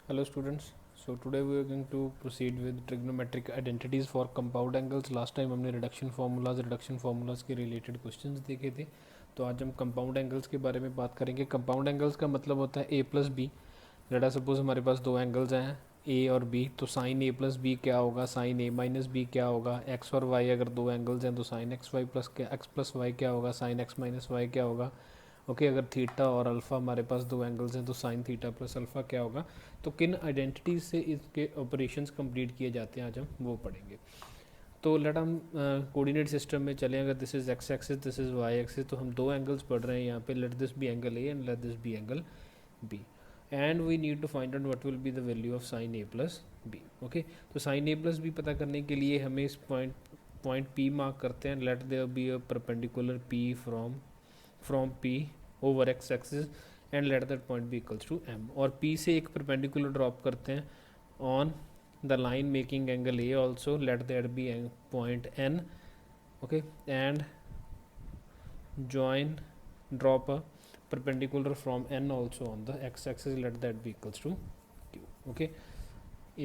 Hello students. So today we are going to proceed with trigonometric identities for compound angles. Last time हमने reduction formulas के related questions देखे थे. तो आज हम कंपाउंड एंगल्स के बारे में बात करेंगे. कंपाउंड एंगल्स का मतलब होता है a plus B. Let us suppose हमारे पास दो एंगल्स हैं a और b. तो साइन a प्लस बी क्या होगा, साइन a माइनस बी क्या होगा. x और y अगर दो एंगल्स हैं तो sine x y plus x plus y क्या होगा, साइन एक्स माइनस वाई क्या होगा. ओके अगर थीटा और अल्फ़ा हमारे पास दो एंगल्स हैं तो साइन थीटा प्लस अल्फ़ा क्या होगा. तो किन आइडेंटिटीज़ से इसके ऑपरेशंस कंप्लीट किए जाते हैं आज हम वो पढ़ेंगे. तो लेट हम कोऑर्डिनेट सिस्टम में चलें. अगर this is x axis, this is y axis, तो हम दो एंगल्स पढ़ रहे हैं यहाँ पे. Let this be angle A and let this be angle B and we need to find out what will be the value of sine A plus B. Okay तो sine A plus B पता करने के लिए हमें इस point P mark करते हैं. Let there be a perpendicular P from P over x axis and let that point be equals to M. और पी से एक परपेंडिकुलर ड्रॉप करते हैं on the line making angle A also. Let that be point N. Okay and join drop a perpendicular from n also on the x axis. Let that be equals to q. Okay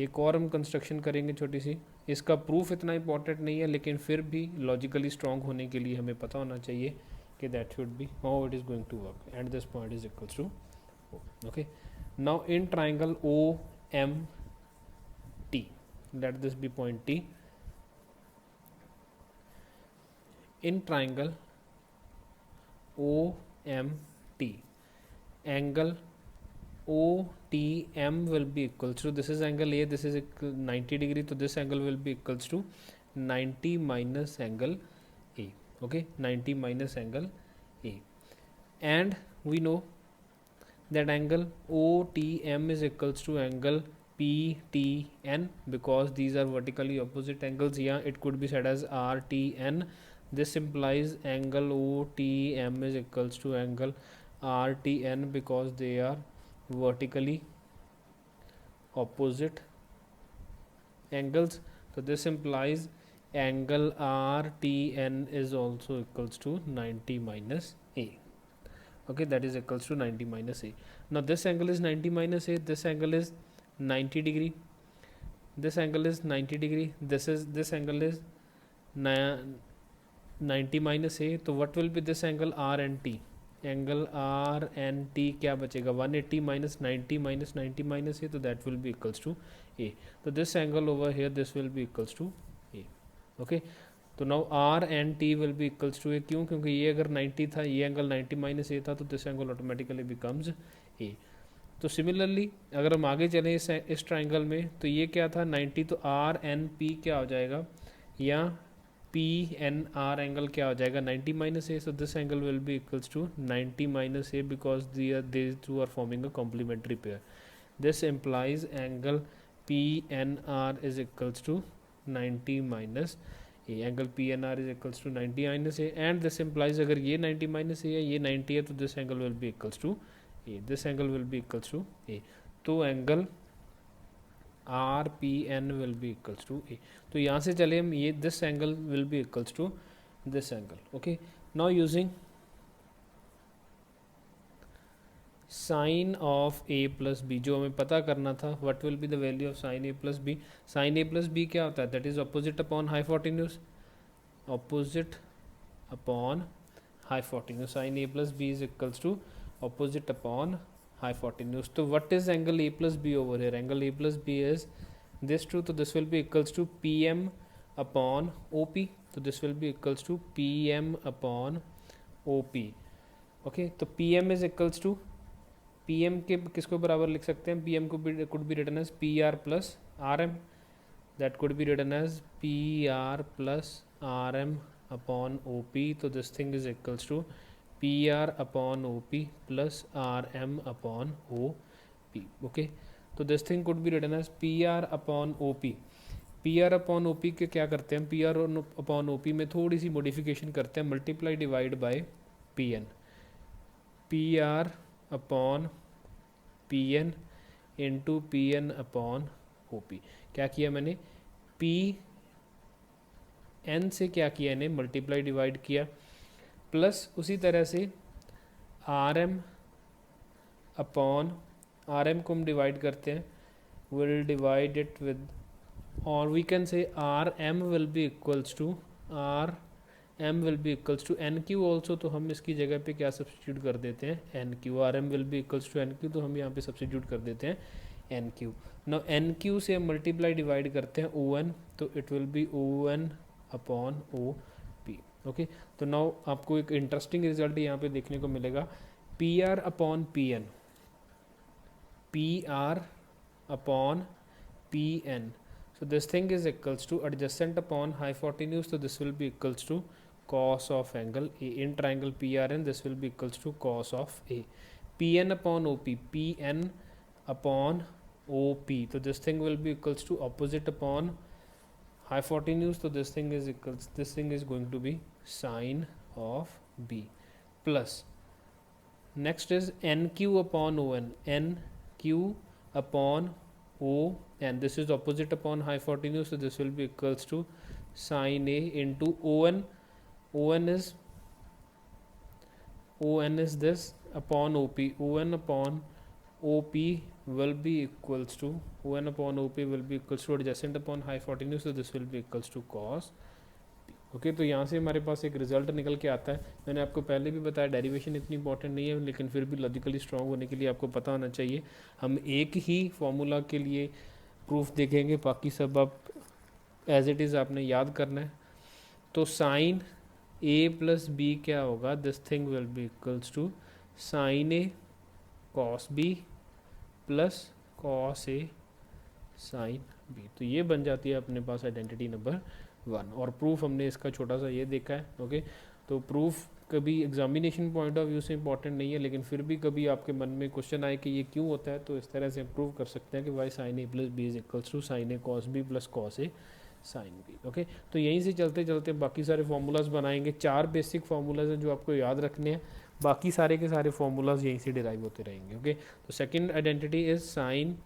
एक और हम construction करेंगे छोटी सी. इसका proof इतना important नहीं है लेकिन फिर भी लॉजिकली स्ट्रॉन्ग होने के लिए हमें पता होना चाहिए कि that should be how it is going to work and this point is equals to okay. Now in triangle O M T, let this be point T. In triangle OMT, angle OTM will be equals to, this is angle A, this is 90 degree, so this angle will be equals to 90 minus angle A. Okay, 90 minus angle A, and we know that angle OTM is equals to angle PTN because these are vertically opposite angles. Yeah, it could be said as RTN. This implies angle OTM is equals to angle RTN because they are vertically opposite angles. So this implies angle RTN is also equals to 90 minus A. Okay, that is equals to 90 minus A. Now this angle is 90 minus A, this angle is 90 degree, this angle is 90 degree, this angle is 90 minus A. तो what will be this angle R and T? Angle R N T क्या बचेगा, 180 minus 90 minus 90 minus A, तो that will be equals to A. तो this angle over here this will be equals to A. Okay तो now R and T will be equals to A. क्यों? क्योंकि ये अगर 90 था, ये एंगल 90 माइनस ए था, तो this angle automatically becomes a. तो सिमिलरली अगर हम आगे चलें इस ट्राइंगल में, तो ये क्या था 90, तो आर एन पी क्या हो जाएगा, या पी एन आर एंगल क्या हो जाएगा 90 minus A. So this angle will be equals to 90 minus A because these two are forming a complementary pair. This implies angle PNR is equals to 90 minus A. Angle PNR is equals to 90 minus A, and this implies अगर ये 90 minus A है, ये 90 है, तो this angle will be equals to A. This angle will be equals to A. तो angle R P N will be equals to A. तो यहाँ से चले हम, ये this angle will be equals to this angle. Okay now using sine of A plus B, जो हमें पता करना था what will be the value of sine A plus B. Sine A plus B क्या होता है, that is opposite upon hypotenuse, opposite upon hypotenuse. Sine A plus B is equals to opposite upon hypotenuse. So what is angle A plus B over here? Angle A plus B is this two, so this will be equals to PM upon OP. So this will be equals to PM upon OP. Okay, तो PM is equals to, PM के किसको बराबर लिख सकते हैं, PM को could be written as PR plus RM. That could be written as PR plus RM upon OP. So this thing is equals to PR upon OP plus RM upon OP. Okay, तो this thing could be written as PR upon OP. PR upon OP के क्या करते हैं, PR upon OP में थोड़ी सी modification करते हैं, multiply divide by PN. PR upon PN into PN upon OP. क्या किया मैंने, PN से क्या किया इन्हें मल्टीप्लाई डिवाइड किया, प्लस उसी तरह से R M upon, R M को हम डिवाइड करते हैं will divide it with, or we can say Rm will be equals to Rm will be equals to NQ also, तो हम इसकी जगह पे क्या सब्स्टिट्यूट कर देते हैं NQ. Rm will be equals to NQ, तो हम यहाँ पे सब्स्टिट्यूट कर देते हैं NQ. नाउ NQ से हम मल्टीप्लाई डिवाइड करते हैं ON, तो it will be ON upon OP. Okay, तो नाउ आपको एक इंटरेस्टिंग रिजल्ट यहाँ पे देखने को मिलेगा. PR upon PN, PR upon PN. So this thing is equals to adjacent upon hypotenuse. So this will be equals to cos of angle A. In triangle PRN, this will be equals to cos of A. PN upon OP, PN upon OP. So this thing will be equals to opposite upon hypotenuse. So this thing is equals, this thing is going to be sine of B plus. Next is NQ upon ON, NQ upon O, and this is opposite upon hypotenuse, so this will be equals to sine A into ON. ON is this upon OP. ON upon OP will be equals to, ON upon OP will be equals to adjacent upon hypotenuse, so this will be equals to cos. Okay, तो यहाँ से हमारे पास एक result निकल के आता है. मैंने आपको पहले भी बताया डेरिवेशन इतनी इंपॉर्टेंट नहीं है, लेकिन फिर भी लॉजिकली स्ट्रांग होने के लिए आपको पता होना चाहिए. हम एक ही फॉर्मूला के लिए प्रूफ देखेंगे, बाकी सब आप एज इट इज़ आपने याद करना है. तो साइन A प्लस बी क्या होगा, this thing will be equals to sine A cos B plus cos A sine B. तो ये बन जाती है अपने पास आइडेंटिटी नंबर 1. और प्रूफ हमने इसका छोटा सा ये देखा है. ओके, तो प्रूफ कभी एग्जामिनेशन पॉइंट ऑफ व्यू से इंपॉर्टेंट नहीं है, लेकिन फिर भी कभी आपके मन में क्वेश्चन आए कि ये क्यों होता है, तो इस तरह से प्रूव कर सकते हैं कि y sine A plus B is equals to sine A cos B plus cos A sine B. Okay, तो यहीं से चलते चलते बाकी सारे फार्मूलाज बनाएंगे. 4 बेसिक फार्मूलाज हैं जो आपको याद रखने हैं, बाकी सारे के सारे फार्मूलाज यहीं से डिराइव होते रहेंगे. ओके, तो second identity is sine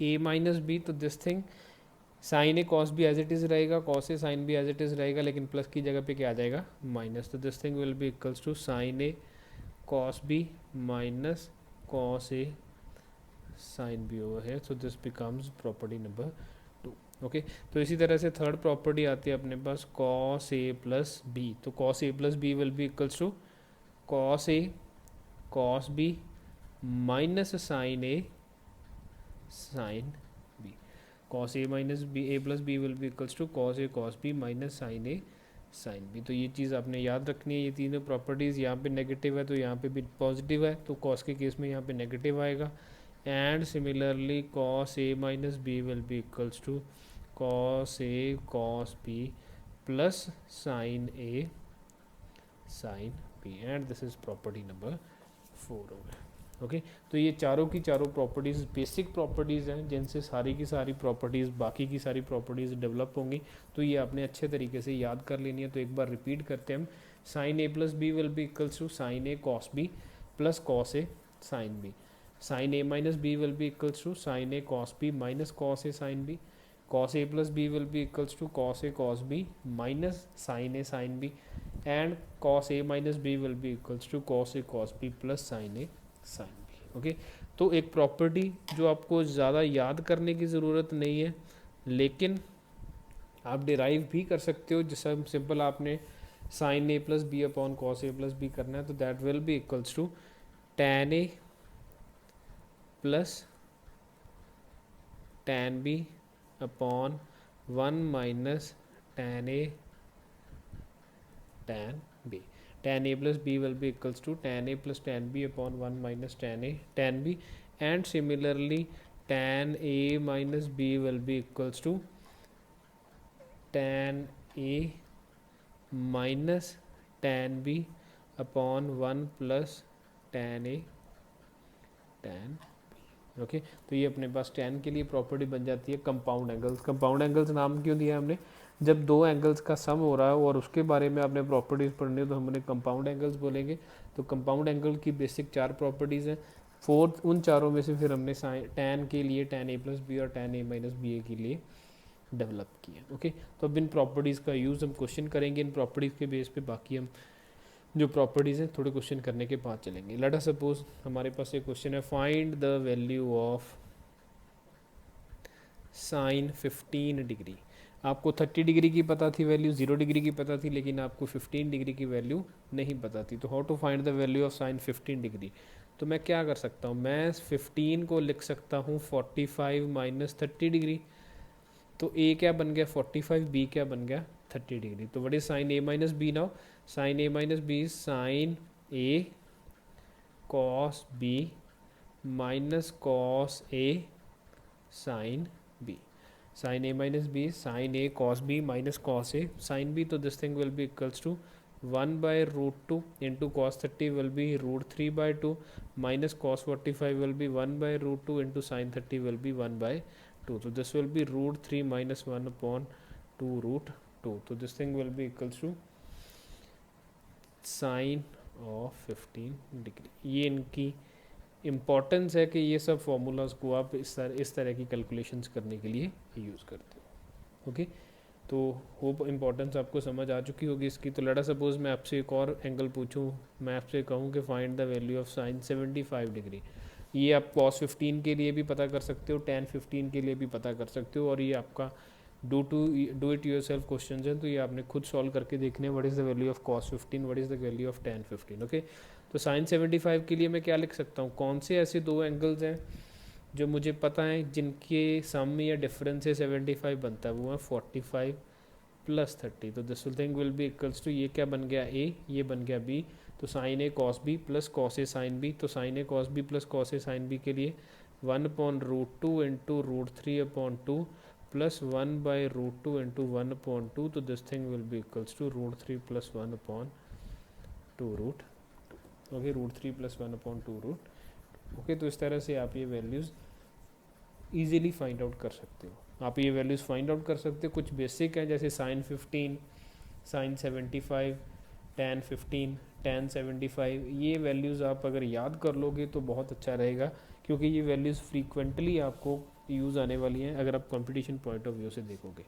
A minus B. तो this thing sine A cos B as it is रहेगा, cos A sine B as it is रहेगा, लेकिन प्लस की जगह पे क्या आ जाएगा, माइनस. तो this thing will be equals to sine A cos B minus cos A sine B over है. So this becomes property number 2. Okay, तो इसी तरह से थर्ड प्रॉपर्टी आती है अपने पास कॉस ए प्लस बी. तो cos A plus B will be equals to cos A cos B minus sine A sine B. cos a minus B A plus B will be equals to cos a cos b minus sine A sine B. तो ये चीज़ आपने याद रखनी है. ये तीनों properties यहाँ पे नेगेटिव है तो यहाँ पे भी पॉजिटिव है, तो cos के केस में यहाँ पे नेगेटिव आएगा. And similarly cos a minus B will be equals to cos a cos b plus sine a sine b. And this is property number 4 हो गया. ओके, तो ये चारों की चारों प्रॉपर्टीज़ बेसिक प्रॉपर्टीज़ हैं जिनसे सारी की सारी प्रॉपर्टीज़, बाकी की सारी प्रॉपर्टीज़ डेवलप होंगी. तो ये आपने अच्छे तरीके से याद कर लेनी है. तो एक बार रिपीट करते हैं हम. Sine A plus B will be equals to sine A cos B plus cos A sine B. Sine A minus B will be equals to sine A cos B minus cos A sine B. Cos A plus B will be equals to cos A cos B minus sine A sine B. And cos A minus B will be equals to cos A cos B plus sine A sine B. Okay, तो एक property जो आपको ज़्यादा याद करने की ज़रूरत नहीं है, लेकिन आप डिराइव भी कर सकते हो. जैसा सिंपल आपने sine A plus B upon cos A plus B करना है, तो that will be equals to tan A plus tan B upon 1 minus tan A tan B. tan a plus b will be equals to tan a plus tan b upon 1 minus tan a tan b. And similarly tan a minus b will be equals to tan a minus tan b upon 1 plus tan a tan b. Okay, तो ये अपने पास tan के लिए property बन जाती है compound angles. Compound angles नाम क्यों दिया हमने, जब दो एंगल्स का सम हो रहा है और उसके बारे में आपने प्रॉपर्टीज़ पढ़नी है तो हमने कंपाउंड एंगल्स बोलेंगे. तो कंपाउंड एंगल की बेसिक 4 प्रॉपर्टीज़ हैं. फोर्थ उन चारों में से फिर हमने टैन के लिए टैन ए प्लस बी और टैन ए माइनस बी ए के लिए डेवलप किया. ओके, तो अब इन प्रॉपर्टीज़ का यूज़ हम क्वेश्चन करेंगे. इन प्रॉपर्टीज़ के बेस पे बाकी हम जो प्रॉपर्टीज़ हैं थोड़े क्वेश्चन करने के बाद चलेंगे. लेट अस सपोज हमारे पास एक क्वेश्चन है, find the value of sine 15 degree. आपको 30 डिग्री की पता थी वैल्यू, 0 डिग्री की पता थी, लेकिन आपको 15 डिग्री की वैल्यू नहीं पता थी। तो how to find the value of sine 15 degree? तो मैं क्या कर सकता हूँ, मैं 15 को लिख सकता हूँ 45 माइनस 30 डिग्री। तो ए क्या बन गया 45, बी क्या बन गया 30 डिग्री। तो what is sine A minus B now? Sine A minus B is sine A cos B minus cos A sine B. Sine A minus B sine A cos B minus cos A sine B. तो this thing will be equals to 1/√2 into cos 30 will be √3/2 minus cos 45 will be 1/√2 into sin 30 will be 1/2. So this will be √3 minus 1/2 √2. So this thing will be equals to sine of 15 degree. ये इनकी importance है कि ये सब formulas को आप इस तरह की कैलकुलेशंस करने के लिए यूज़ करते हो। ओके, तो होप इम्पॉर्टेंस आपको समझ आ चुकी होगी इसकी। तो लेट अस सपोज मैं आपसे एक और एंगल पूछूं, मैं आपसे कहूं कि find the value of sign 75 degree. ये आप cos 15 के लिए भी पता कर सकते हो, tan 15 के लिए भी पता कर सकते हो, और ये आपका do it your self question है, तो ये आपने खुद सॉल्व करके देखने what is the value of cos 15, what is the value of tan 15। Okay, तो साइन 75 के लिए मैं क्या लिख सकता हूँ, कौन से ऐसे दो एंगल्स हैं जो मुझे पता है जिनके सम या डिफरेंस से 75 बनता है, वो है 45 प्लस 30। तो this thing will be equals to, ये क्या बन गया ए, ये बन गया बी। तो sine A cos B plus cos A sine B. तो sine A cos B plus cos A sine B के लिए 1/√2 इंटू √3/2 प्लस 1/√2 इंटू 1/2। तो this thing will be equals to √3 plus 1/2 √2। Okay, √3 plus 1/2 √। Okay, तो इस तरह से आप ये वैल्यूज़ ईजिली फाइंड आउट कर सकते हो। आप ये वैल्यूज़ फाइंड आउट कर सकते हो। कुछ बेसिक हैं जैसे साइन 15, साइन 75, tan 15, tan 75। ये वैल्यूज़ आप अगर याद कर लोगे तो बहुत अच्छा रहेगा, क्योंकि ये वैल्यूज़ फ्रीक्वेंटली आपको यूज़ आने वाली हैं अगर आप कंपटीशन पॉइंट ऑफ व्यू से देखोगे।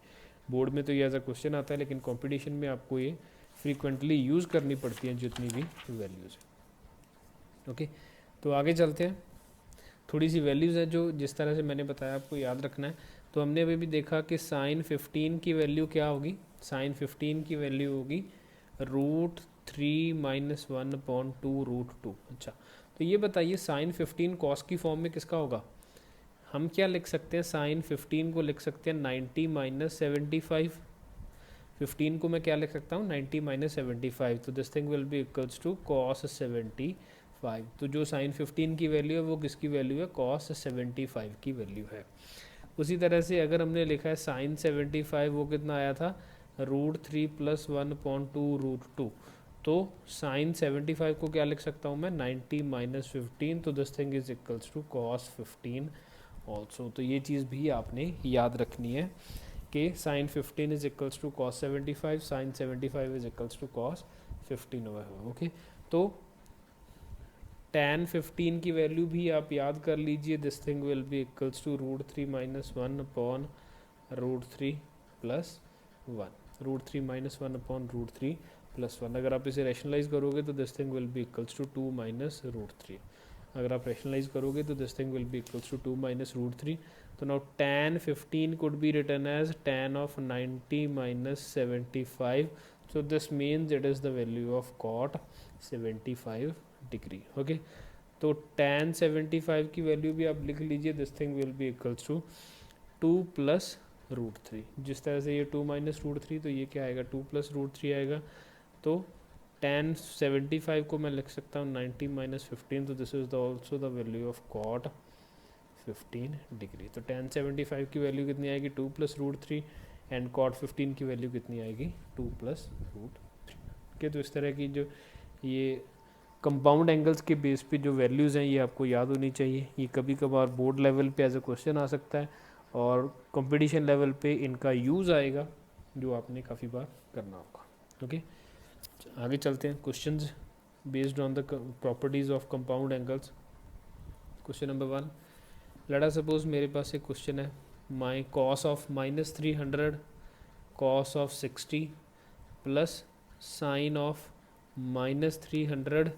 बोर्ड में तो ये एज अ क्वेश्चन आता है, लेकिन कंपटीशन में आपको ये फ्रीक्वेंटली यूज़ करनी पड़ती हैं जितनी भी वैल्यूज़ हैं। ओके, तो आगे चलते हैं। थोड़ी सी वैल्यूज़ है जो जिस तरह से मैंने बताया आपको याद रखना है। तो हमने अभी भी देखा कि साइन 15 की वैल्यू क्या होगी, साइन 15 की वैल्यू होगी √3 माइनस 1/2 √2। अच्छा, तो ये बताइए साइन 15 कॉस की फॉर्म में किसका होगा? हम क्या लिख सकते हैं, साइन 15 को लिख सकते हैं 90 माइनस 75। 15 को मैं क्या लिख सकता हूँ 90 माइनस 75। तो this thing will be equals to cos 75। तो जो साइन 15 की वैल्यू है वो किसकी वैल्यू है, कॉस 75 की वैल्यू है। उसी तरह से अगर हमने लिखा है साइन 75, वो कितना आया था √3 प्लस 1/2 √2। तो साइन 75 को क्या लिख सकता हूँ मैं 90 माइनस 15। तो this thing is equals to cos 15 also. तो ये चीज़ भी आपने याद रखनी है कि sine 15 is equals to cos 75, sine 75 is equals to cos 15 okay, तो tan 15 की वैल्यू भी आप याद कर लीजिए। This thing will be equals to √3 minus 1/√3 plus 1, √3 minus 1/√3 plus 1। अगर आप इसे रैशनलाइज करोगे तो this thing will be equals to 2 minus √3। अगर आप रैशनलाइज करोगे तो this thing will be equals to 2 minus √3। तो now tan 15 could be written as tan of 90 minus 75। So this means it is the value of cot 75 degree. Okay, तो tan 75 की value भी आप लिख लीजिए। This thing will be equals to 2 plus √3। जिस तरह से ये 2 माइनस √3, तो ये क्या आएगा 2 प्लस √3 आएगा। तो tan 75 को मैं लिख सकता हूँ 90 माइनस 15। तो this is also the value of cot 15 degree. तो tan 75 की वैल्यू कितनी आएगी 2 प्लस √3, एंड कॉट 15 की वैल्यू कितनी आएगी 2 प्लस √3 के। तो इस तरह की जो ये कंपाउंड एंगल्स के बेस पे जो वैल्यूज़ हैं ये आपको याद होनी चाहिए। ये कभी कभार बोर्ड लेवल पे एज अ क्वेश्चन आ सकता है, और कंपटीशन लेवल पे इनका यूज़ आएगा जो आपने काफ़ी बार करना होगा। ओके, आगे चलते हैं। Questions based on the properties of compound angles. Question number 1, let us suppose मेरे पास एक क्वेश्चन है, my cos of minus 300 cos of 60 plus sine of minus 300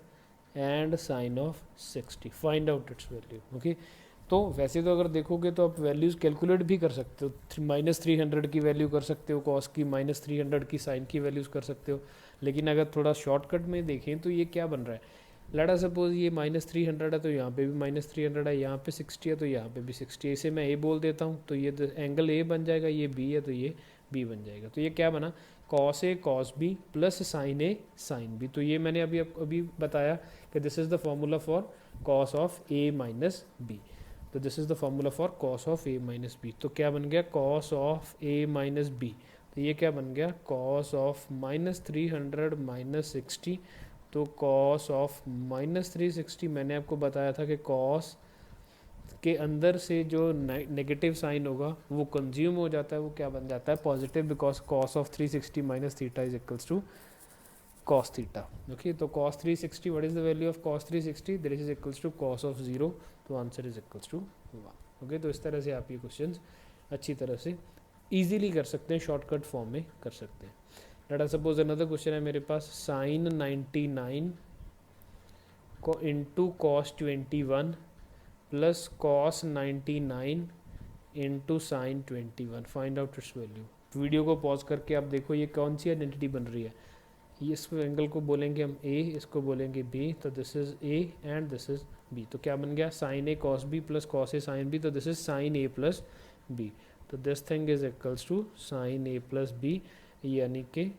and sine of 60, find out its value. Okay, तो वैसे तो अगर देखोगे तो आप वैल्यूज़ कैलकुलेट भी कर सकते हो, -300 की वैल्यू कर सकते हो कॉस की, -300 की साइन की वैल्यूज़ कर सकते हो, लेकिन अगर थोड़ा शॉर्टकट में देखें तो ये क्या बन रहा है, लेट्स सपोज ये -300 है तो यहाँ पे भी -300 है, यहाँ पे 60 है तो यहाँ पे भी 60 है, इसे मैं ए बोल देता हूँ तो ये एंगल ए बन जाएगा, ये बी है तो ये बी बन जाएगा। तो ये क्या बना, cos A cos B plus sine A sine B. तो ये मैंने अभी बताया कि this is the formula for cos of A minus B. तो this is the formula for cos of A minus B. तो क्या बन गया, cos of A minus B. तो ये क्या बन गया, कॉस ऑफ -300 -60। तो कॉस ऑफ -360, मैंने आपको बताया था कि कॉस के अंदर से जो नेगेटिव साइन होगा वो कंज्यूम हो जाता है, वो क्या बन जाता है, positive, because cos of 360 minus theta is equals to cos theta. Okay, तो cos 360, what is the value of cos 360? That is equals to cos of 0, तो answer is equals to 1। Okay, तो इस तरह से आप ये क्वेश्चंस अच्छी तरह से इजीली कर सकते हैं, शॉर्टकट फॉर्म में कर सकते हैं। Late us suppose another question है मेरे पास, साइन 99 को into cos 21 plus cos 99 into sine 21, find out its value. Video को पॉज करके आप देखो ये कौन सी आइडेंटिटी बन रही है। ये इस एंगल को बोलेंगे हम ए, इसको बोलेंगे बी, तो this is A and this is B. तो क्या बन गया, sine A cos B plus cos A sine B, तो this is sine A plus B. तो this thing is equals to sine A plus B, यानी कि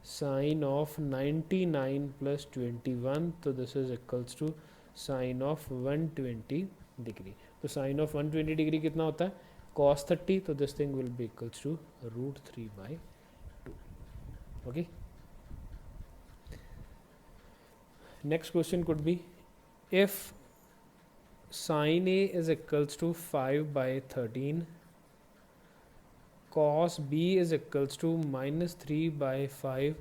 sine of 99 plus 21, तो this is equals to sine of 120 degree. तो sine of 120 degree कितना होता है, cos 30, तो this thing will be equals to √3/2। Okay, next question could be, if sin A is equals to 5/13, cos B is equals to -3/5,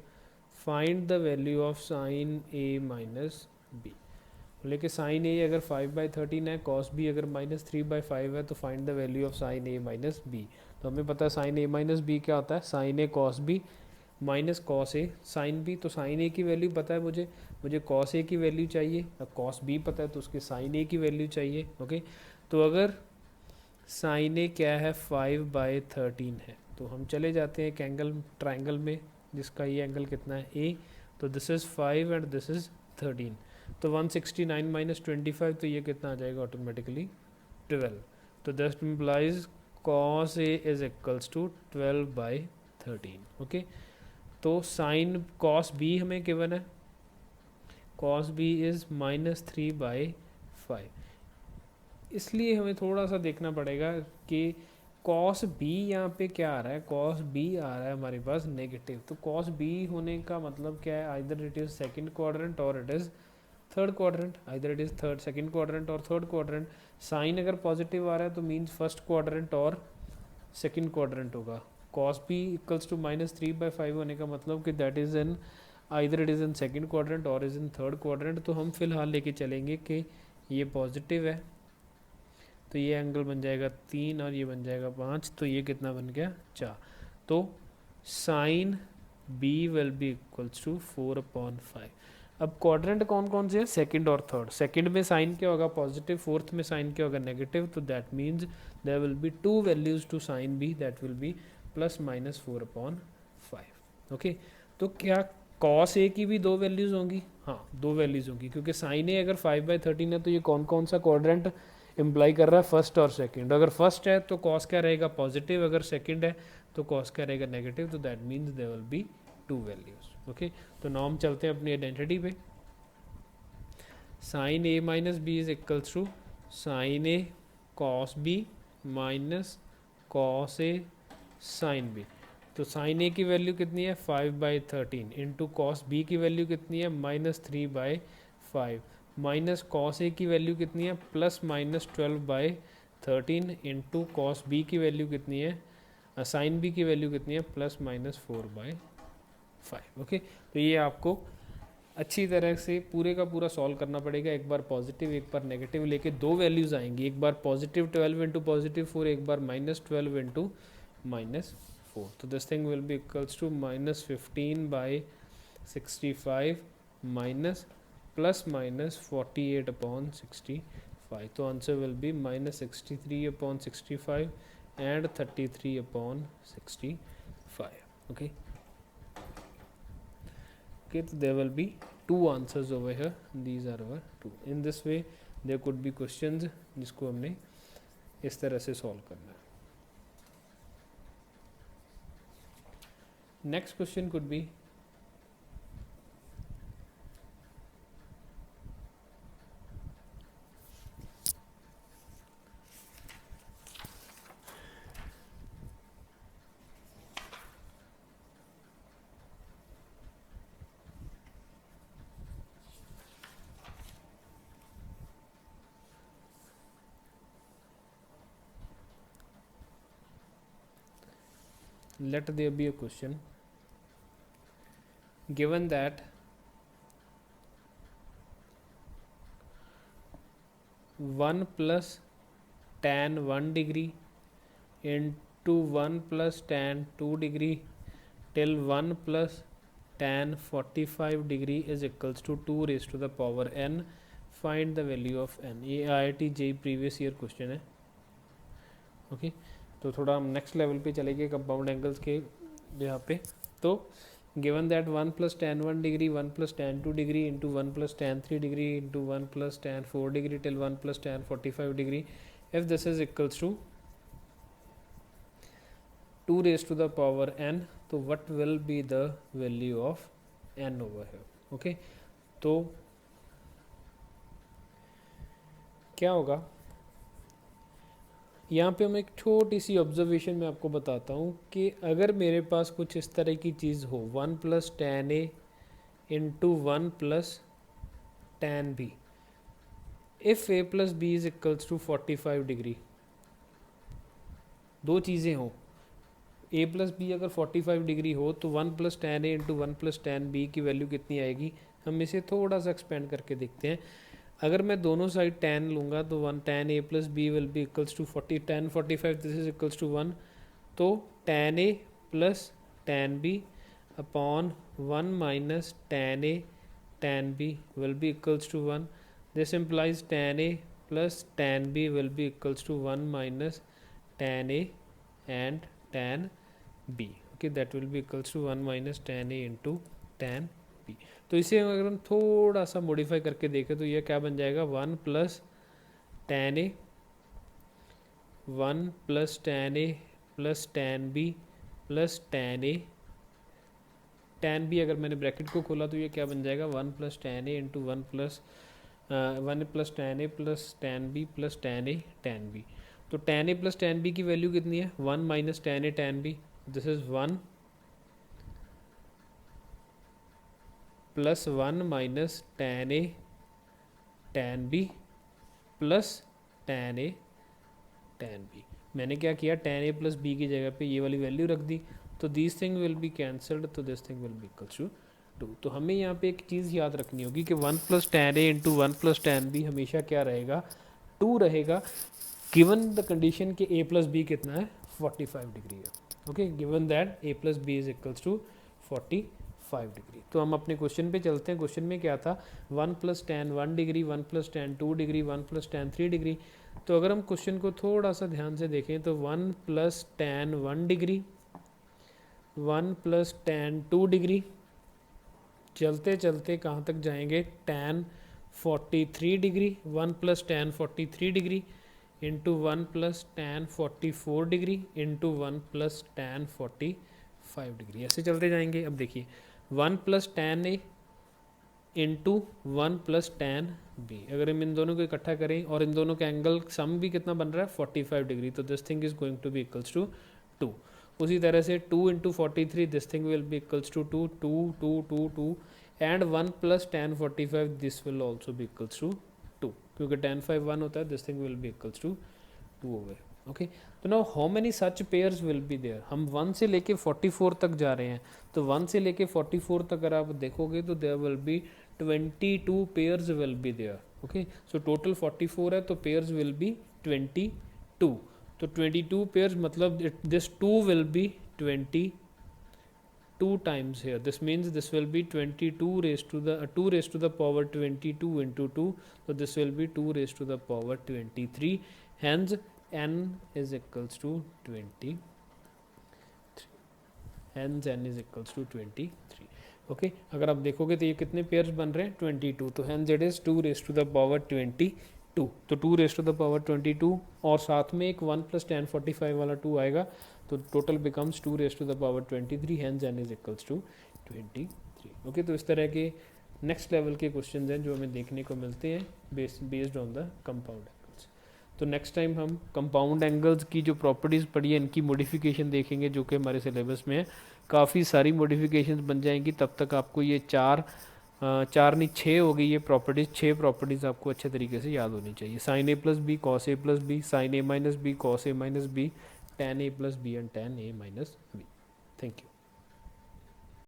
find the value of sin A minus B। लेकिन sine A अगर 5/13 है, cos B अगर -3/5 है, तो find the value of sine A minus B. तो हमें पता है साइन ए माइनस बी क्या होता है, sign A cos B minus cos A sine B. तो साइन ए की वैल्यू पता है मुझे कॉस ए की वैल्यू चाहिए, अब कॉस बी पता है तो उसके साइन ए की वैल्यू चाहिए। ओके, तो अगर साइन ए क्या है, 5/13 है, तो हम चले जाते हैं एक एंगल ट्राइंगल में जिसका ये एंगल कितना है ए, तो this is 5 and this is 13, तो 169 माइनस 25, तो ये कितना आ जाएगा ऑटोमेटिकली 12। तो that implies cos A is equals to 12/13। Okay, तो साइन कॉस बी हमें गिवन है, कॉस बी इज़ -3/5, इसलिए हमें थोड़ा सा देखना पड़ेगा कि कॉस बी यहाँ पे क्या आ रहा है, कॉस बी आ रहा है हमारे पास नेगेटिव। तो कॉस बी होने का मतलब क्या है, either it is second quadrant or it is third quadrant, either it is second quadrant or third quadrant. Sine अगर पॉजिटिव आ रहा है तो मीन्स फर्स्ट क्वाड्रेंट और सेकंड क्वाड्रेंट होगा। कॉस बी इक्वल्स टू -3/5 होने का मतलब कि that is in either it is in second quadrant or is in third quadrant. तो हम फिलहाल लेके चलेंगे कि ये पॉजिटिव है, तो ये एंगल बन जाएगा 3 और ये बन जाएगा 5, तो ये कितना बन गया 4। तो sine B will be equals to 4/5। अब क्वाड्रेंट कौन कौन से हैं, सेकंड और थर्ड। सेकंड में साइन क्या होगा, पॉजिटिव, फोर्थ में साइन क्या होगा, नेगेटिव। तो that means there will be 2 values to sine B, that will be +-4/5। Okay, तो क्या कॉस ए की भी 2 वैल्यूज होंगी, हाँ 2 वैल्यूज होंगी, क्योंकि साइन ए अगर 5/13 है तो ये कौन कौन सा क्वाड्रेंट इम्प्लाई कर रहा है, फर्स्ट और सेकंड। अगर फर्स्ट है तो कॉस क्या रहेगा, पॉजिटिव, अगर सेकंड है तो कॉस क्या रहेगा, नेगेटिव। तो that means there will be 2 values. Okay, तो नाउ हम चलते हैं अपनी आइडेंटिटी पे। Sine A minus B is equals to sine A cos B minus cos A sine B. तो साइन ए की वैल्यू कितनी है 5/13 इंटू कॉस बी की वैल्यू कितनी है -3/5 माइनस कॉस ए की वैल्यू कितनी है +-12/13 इंटू कॉस बी की वैल्यू कितनी है, साइन बी की वैल्यू कितनी है +-4/5। ओके, तो ये आपको अच्छी तरह से पूरे का पूरा सॉल्व करना पड़ेगा। एक बार पॉजिटिव एक बार नेगेटिव लेके 2 वैल्यूज़ आएंगी, एक बार +12 इंटू +4, एक बार -12 इंटू -4। तो this thing will be equals to -15/65 minus +-48/65। 5. तो answer will be -63/65 and 33/65. Okay. Okay, so there will be two answers over here. These are our two. In this way there could be questions जिसको हमने इस तरह से solve करना है. Next question could be let there be a question given that 1 plus tan 1 degree into 1 plus tan 2 degree till 1 plus tan 45 degree is equals to 2 raised to the power n. Find the value of n. ये IIT JEE previous year question है. Okay तो थोड़ा हम next level पे चलेंगे compound angles के यहाँ पे. तो given that 1 plus tan 1 degree 1 plus tan 2 degree into 1 plus tan 3 degree into 1 plus tan 4 degree till 1 plus tan 45 degree, if this is equals to 2 raised to the power n, तो what will be the value of n over here. okay तो क्या होगा यहाँ पे हम एक छोटी सी observation में आपको बताता हूँ कि अगर मेरे पास कुछ इस तरह की चीज़ हो 1 plus tan A into 1 plus tan B, if A plus B is equals to 45 degree, दो चीज़ें हों ए प्लस बी अगर 45 डिग्री हो तो 1 plus tan A into 1 plus tan B की वैल्यू कितनी आएगी. हम इसे थोड़ा सा एक्सपेंड करके देखते हैं. अगर मैं दोनों साइड tan लूँगा तो 1 tan a plus B will be equals to 40 tan 45 this is equals to 1. तो tan a plus tan b upon 1 minus tan a tan b will be equals to 1. This implies tan a plus tan b will be equals to 1 minus tan a and tan b. Okay that will be equals to 1 minus tan a into tan b. तो इसे अगर हम थोड़ा सा modify करके देखें तो यह क्या बन जाएगा 1 plus tan a 1 plus tan a plus tan b plus tan a tan b. अगर मैंने ब्रैकेट को खोला तो ये क्या बन जाएगा 1 plus tan a into 1 plus tan a plus tan b plus tan a tan b. तो tan a plus tan b की वैल्यू कितनी है 1 minus tan a tan b. This is 1 plus 1 minus tan a tan b plus tan a tan b. मैंने क्या किया tan a plus b की जगह पे ये वाली वैल्यू रख दी. तो this thing will be cancelled तो this thing will be equals to 2. तो हमें यहाँ पे एक चीज़ याद रखनी होगी कि 1 plus tan a into 1 plus tan b हमेशा क्या रहेगा 2 रहेगा गिवन द कंडीशन कि a प्लस बी कितना है 45 डिग्री है. Okay given that a plus B is equals to 45 degree. तो हम अपने क्वेश्चन पे चलते हैं. क्वेश्चन में क्या था 1 plus tan 1 degree 1 plus tan 2 degree 1 plus tan 3 degree. तो अगर हम क्वेश्चन को थोड़ा सा ध्यान से देखें तो 1 plus tan 1 degree 1 plus tan 2 degree, चलते चलते कहाँ तक जाएंगे tan 43 degree 1 plus tan 43 degree into 1 plus tan 44 degree into 1 plus tan 45 degree. ऐसे चलते जाएंगे. अब देखिए 1 plus tan A into 1 plus tan B, अगर हम इन दोनों को इकट्ठा करें और इन दोनों का एंगल सम भी कितना बन रहा है 45 डिग्री, तो this thing is going to be equals to 2. उसी तरह से 2 into 43 this thing will be equals to 2 2 2 2 2 and 1 plus tan 45 this will also be equals to 2 क्योंकि टैन 5 1 होता है. This thing will be equals to 2 over. Okay तो now how many such pairs will be there. हम 1 से लेके 44 तक जा रहे हैं. तो 1 से लेके 44 तक अगर आप देखोगे तो there will be 22 pairs will be there. Okay so total 44 है तो पेयर्स विल बी 22. तो 22 पेयर्स मतलब this 2 will be 20 2 times here. This means this will be 22 raised to the 2 raised to the power 22 into 2. So this will be 2 raised to the power 23. Hence n is equals to 23. Hence n is equals to 23. Okay अगर आप देखोगे तो ये कितने pairs बन रहे हैं 22. तो hence it is 2 raise to the power 22. तो 2 रेज टू द पावर 22 और साथ में एक 1 + 1045 वाला 2 आएगा. तो total becomes 2 raise to the power 23. Hence n is equals to 23. Okay तो इस तरह के नेक्स्ट लेवल के क्वेश्चन हैं जो हमें देखने को मिलते हैं based on the compound angles. तो नेक्स्ट टाइम हम कंपाउंड एंगल्स की जो प्रॉपर्टीज़ पढ़ी है इनकी मॉडिफिकेशन देखेंगे जो कि हमारे सिलेबस में है. काफ़ी सारी मॉडिफिकेशंस बन जाएंगी. तब तक आपको ये चार नहीं 6 हो गई ये प्रॉपर्टीज़. 6 प्रॉपर्टीज़ आपको अच्छे तरीके से याद होनी चाहिए. sin a + b cos a + b sin a - b cos a - b tan a + b and tan a - b. Thank you.